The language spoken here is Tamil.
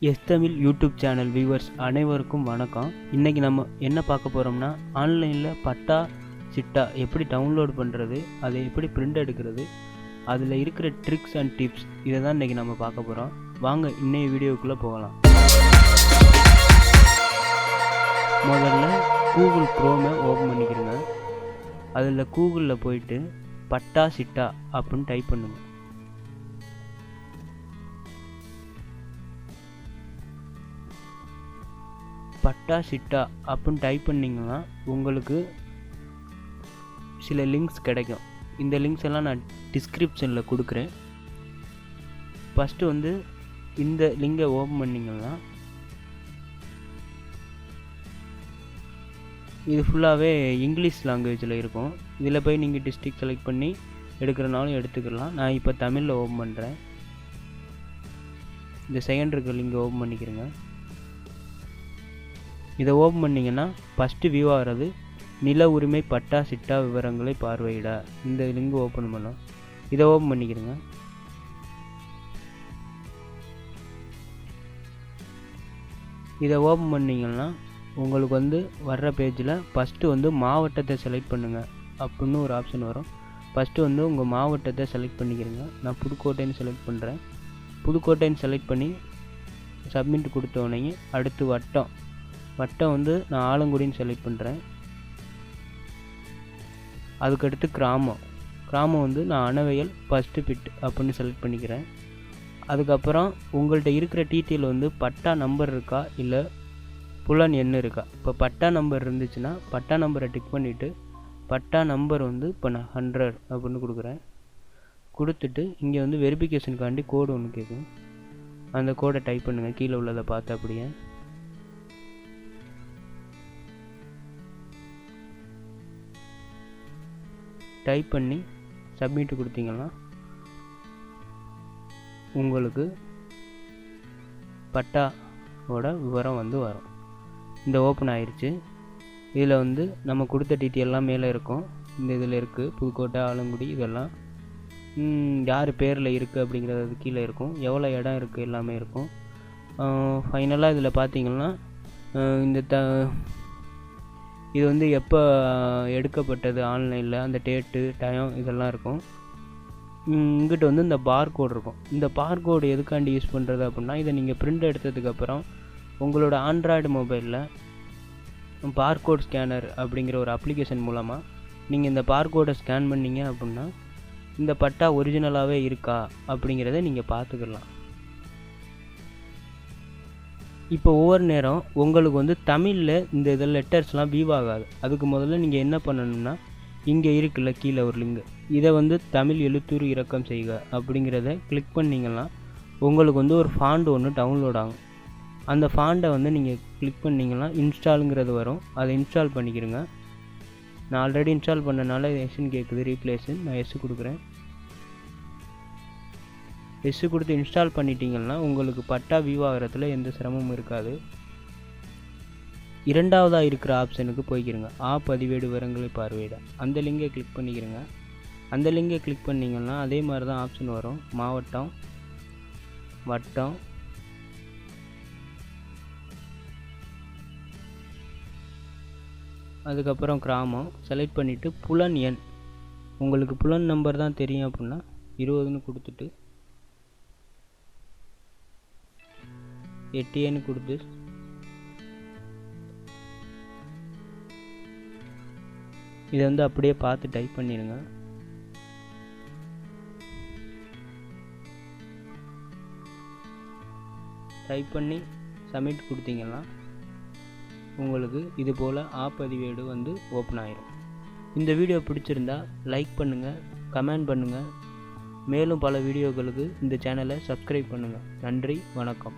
S Tamil YouTube channel viewers அனைவருக்கும் வணக்கம். இன்றைக்கி நம்ம என்ன பார்க்க போகிறோம்னா, ஆன்லைனில் பட்டா சிட்டா எப்படி டவுன்லோட் பண்ணுறது, அதை எப்படி பிரிண்ட் எடுக்கிறது, அதில் இருக்கிற ட்ரிக்ஸ் அண்ட் டிப்ஸ், இதை தான் இன்றைக்கி நம்ம பார்க்க போகிறோம். வாங்க இன்னைய வீடியோக்குள்ளே போகலாம். முதல்ல கூகுள் குரோமை ஓப்பன் பண்ணிக்கிறேங்க. அதில் கூகுளில் போயிட்டு பட்டா சிட்டா அப்படின்னு டைப் பண்ணுங்க. பட்டா சிட்டா அப்படின்னு டைப் பண்ணிங்கன்னா உங்களுக்கு சில லிங்க்ஸ் கிடைக்கும். இந்த லிங்க்ஸ் எல்லாம் நான் டிஸ்கிரிப்ஷனில் கொடுக்குறேன். ஃபஸ்ட்டு இந்த லிங்கை ஓப்பன் பண்ணிங்கன்னா இது ஃபுல்லாகவே இங்கிலீஷ் லாங்குவேஜில் இருக்கும். இதில் போய் நீங்கள் டிஸ்ட்ரிக்ட் செலக்ட் பண்ணி எடுக்கிறனாலும் எடுத்துக்கலாம். நான் இப்போ தமிழில் ஓப்பன் பண்ணுறேன். இந்த செகண்ட் இருக்க லிங்கை ஓப்பன் பண்ணிக்கிறேங்க. இதை ஓப்பன் பண்ணிங்கன்னா ஃபஸ்ட்டு வியூ ஆகிறது நில உரிமை பட்டா சிட்டா விவரங்களை பார்வையிட. இந்த லிங்க் ஓப்பன் பண்ணோம். இதை ஓப்பன் பண்ணிக்கிறேங்க. இதை ஓப்பன் பண்ணிங்கன்னா உங்களுக்கு வர்ற பேஜில் ஃபஸ்ட்டு மாவட்டத்தை செலக்ட் பண்ணுங்கள் அப்படின்னு ஒரு ஆப்ஷன் வரும். ஃபஸ்ட்டு உங்கள் மாவட்டத்தை செலக்ட் பண்ணிக்கிறேங்க. நான் புதுக்கோட்டைன்னு செலக்ட் பண்ணுறேன். புதுக்கோட்டைன்னு செலக்ட் பண்ணி சப்மிட் கொடுத்தோடனே அடுத்து வட்டம் நான் ஆலங்குடின்னு செலக்ட் பண்ணுறேன். அதுக்கடுத்து கிராமம் நான் அணவையல் ஃபஸ்ட்டு பிட் அப்படின்னு செலக்ட் பண்ணிக்கிறேன். அதுக்கப்புறம் உங்கள்கிட்ட இருக்கிற டீட்டெயில் பட்டா நம்பர் இருக்கா இல்லை புலன் எண் இருக்கா. இப்போ பட்டா நம்பர் இருந்துச்சுன்னா பட்டா நம்பரை டிக் பண்ணிவிட்டு பட்டா நம்பர் இப்போ நான் 100 அப்படின்னு கொடுக்குறேன். கொடுத்துட்டு இங்கே வெரிஃபிகேஷனுக்காண்டி கோடு ஒன்று கேட்கும். அந்த கோடை டைப் பண்ணுங்கள். கீழே உள்ளதை பார்த்து அப்படியே டைப் பண்ணி சப்மிட் கொடுத்தீங்கன்னா உங்களுக்கு பட்டாவோட விவரம் வரும். இந்த ஓப்பன் ஆயிடுச்சு. இதில் நம்ம கொடுத்த டீட்டெயிலெலாம் மேலே இருக்கும். இந்த இதில் இருக்குது புதுக்கோட்டை ஆலங்குடி இதெல்லாம் யார் பேரில் இருக்குது அப்படிங்கிறது கீழே இருக்கும். எவ்வளோ இடம் இருக்குது எல்லாமே இருக்கும். ஃபைனலாக இதில் பார்த்தீங்கன்னா இந்த இது எப்போ எடுக்கப்பட்டது ஆன்லைனில் அந்த டேட்டு டைம் இதெல்லாம் இருக்கும். இங்கிட்ட இந்த பார்கோடு இருக்கும். இந்த பார்கோடு எதுக்காண்டி யூஸ் பண்ணுறது அப்படின்னா, இதை நீங்கள் பிரிண்ட் எடுத்ததுக்கப்புறம் உங்களோட ஆண்ட்ராய்டு மொபைலில் பார்கோட் ஸ்கேனர் அப்படிங்கிற ஒரு அப்ளிகேஷன் மூலமாக நீங்கள் இந்த பார்கோடை ஸ்கேன் பண்ணிங்க அப்படின்னா இந்த பட்டா ஒரிஜினலாகவே இருக்கா அப்படிங்கிறத நீங்கள் பார்த்துக்கலாம். இப்போ ஒவ்வொரு நேரம் உங்களுக்கு தமிழில் இந்த இதில் லெட்டர்ஸ்லாம் வியூ ஆகாது. அதுக்கு முதல்ல நீங்கள் என்ன பண்ணணும்னா, இங்கே இருக்குல்ல கீழே ஒரு லிங்க், இதை தமிழ் எழுத்துரு இறக்கம் செய்க அப்படிங்கிறத கிளிக் பண்ணிங்கன்னா உங்களுக்கு ஒரு ஃபாண்ட் ஒன்று டவுன்லோட் ஆகும். அந்த ஃபாண்டை நீங்கள் கிளிக் பண்ணிங்கன்னா இன்ஸ்டாலுங்கிறது வரும். அதை இன்ஸ்டால் பண்ணிக்கிறங்க. நான் ஆல்ரெடி இன்ஸ்டால் பண்ணனால எஸ்ன்னு கேட்குது, ரீப்ளேஸு. நான் எஸ் கொடுக்குறேன். எஸ் கொடுத்து இன்ஸ்டால் பண்ணிட்டீங்கன்னா உங்களுக்கு பட்டா வியூ ஆகிறதுல எந்த சிரமமும் இருக்காது. இரண்டாவதாக இருக்கிற ஆப்ஷனுக்கு போய்க்கிறங்க. பதிவேடு விவரங்களை பார்வையிட. அந்த லிங்கை கிளிக் பண்ணிக்கிறங்க. அந்த லிங்கை கிளிக் பண்ணிங்கன்னா அதே மாதிரி தான் ஆப்ஷன் வரும். மாவட்டம், வட்டம், அதுக்கப்புறம் கிராமம் செலக்ட் பண்ணிவிட்டு புலன் எண், உங்களுக்கு புலன் நம்பர் தான் தெரியும் அப்படின்னா 20ன்னு கொடுத்துட்டு 8 கொடுத்து இதை அப்படியே பார்த்து டைப் பண்ணிடுங்க. டைப் பண்ணி சப்மிட் கொடுத்தீங்கன்னா உங்களுக்கு இது போல் பதிவேடு ஓப்பன் ஆயிடும். இந்த வீடியோ பிடிச்சிருந்தா லைக் பண்ணுங்கள், கமெண்ட் பண்ணுங்கள். மேலும் பல வீடியோக்களுக்கு இந்த சேனலை சப்ஸ்கிரைப் பண்ணுங்கள். நன்றி, வணக்கம்.